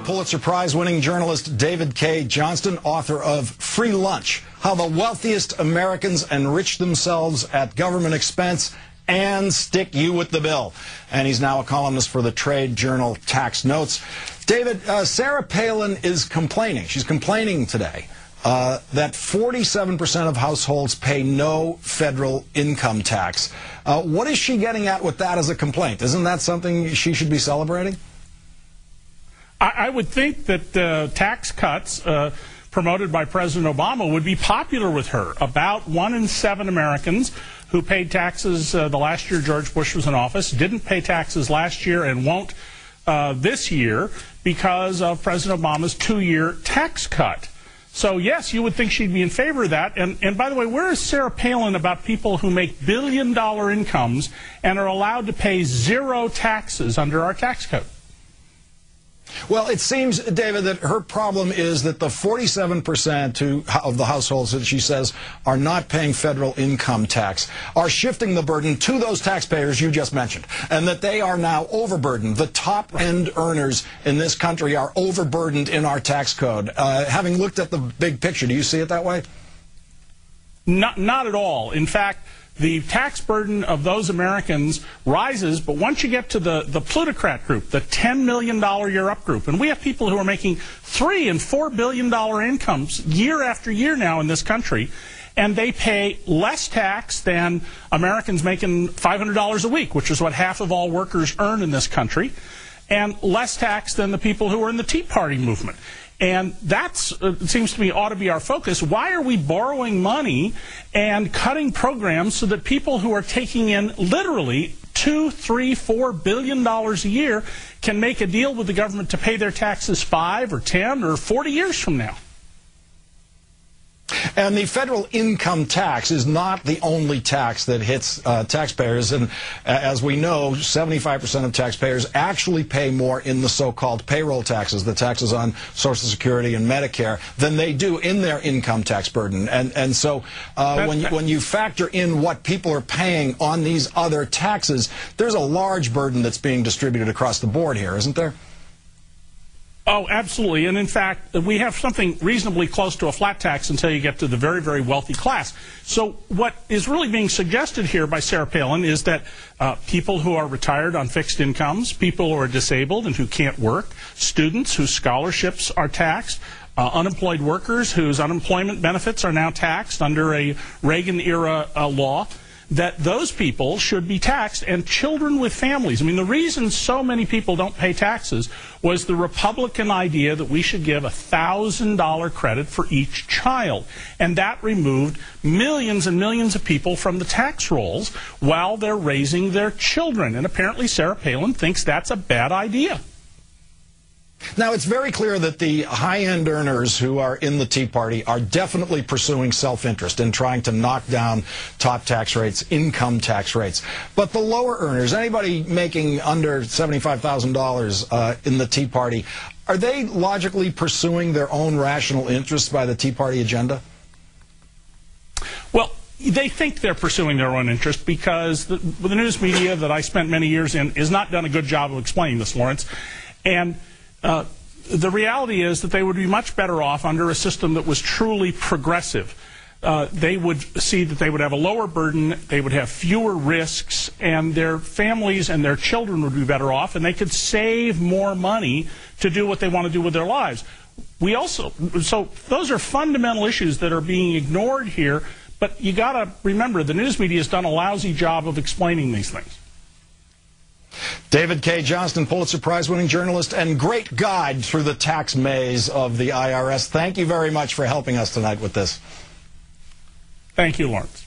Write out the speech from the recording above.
Pulitzer Prize-winning journalist David Clay Johnston, author of Free Lunch: How the Wealthiest Americans Enrich Themselves at Government Expense and Stick You with the Bill. And he's now a columnist for the trade journal Tax Notes. David, Sarah Palin is complaining. She's complaining today that 47% of households pay no federal income tax. What is she getting at with that as a complaint? Isn't that something she should be celebrating? I would think that tax cuts promoted by President Obama would be popular with her. About 1 in 7 Americans who paid taxes the last year George Bush was in office didn't pay taxes last year and won't this year because of President Obama's 2-year tax cut. So, yes, you would think she'd be in favor of that. And by the way, where is Sarah Palin about people who make billion-dollar incomes and are allowed to pay 0 taxes under our tax code? Well, it seems, David, that her problem is that the 47% of the households that she says are not paying federal income tax are shifting the burden to those taxpayers you just mentioned, and that they are now overburdened. The top-end earners in this country are overburdened in our tax code. Having looked at the big picture, do you see it that way? Not at all. In fact, the tax burden of those Americans rises, but once you get to the plutocrat group, the $10 million year up group, and we have people who are making $3 and $4 billion incomes year after year now in this country, and they pay less tax than Americans making $500 a week, which is what half of all workers earn in this country, and less tax than the people who are in the Tea Party movement. And that's, it seems to me, ought to be our focus. Why are we borrowing money and cutting programs so that people who are taking in literally $2, $3, $4 billion a year can make a deal with the government to pay their taxes 5 or 10 or 40 years from now? And the federal income tax is not the only tax that hits taxpayers. And as we know, 75% of taxpayers actually pay more in the so-called payroll taxes, the taxes on Social Security and Medicare, than they do in their income tax burden. And so when you factor in what people are paying on these other taxes, there's a large burden that's being distributed across the board here, isn't there? Oh, absolutely. And in fact, we have something reasonably close to a flat tax until you get to the very, very wealthy class. So what is really being suggested here by Sarah Palin is that people who are retired on fixed incomes, people who are disabled and who can't work, students whose scholarships are taxed, unemployed workers whose unemployment benefits are now taxed under a Reagan-era law, that those people should be taxed, and children with families. I mean, the reason so many people don't pay taxes was the Republican idea that we should give $1,000 credit for each child. And that removed millions and millions of people from the tax rolls while they're raising their children. And apparently Sarah Palin thinks that's a bad idea. Now, it's very clear that the high-end earners who are in the Tea Party are definitely pursuing self-interest in trying to knock down top tax rates, income tax rates. But the lower earners, anybody making under $75,000 in the Tea Party, are they logically pursuing their own rational interests by the Tea Party agenda? Well, they think they're pursuing their own interest because the news media that I spent many years in has not done a good job of explaining this, Lawrence. And the reality is that they would be much better off under a system that was truly progressive. They would see that they would have a lower burden, they would have fewer risks, and their families and their children would be better off, and they could save more money to do what they want to do with their lives. So those are fundamental issues that are being ignored here, but you got to remember the news media has done a lousy job of explaining these things. David Clay Johnston, Pulitzer Prize-winning journalist and great guide through the tax maze of the IRS. Thank you very much for helping us tonight with this. Thank you, Lawrence.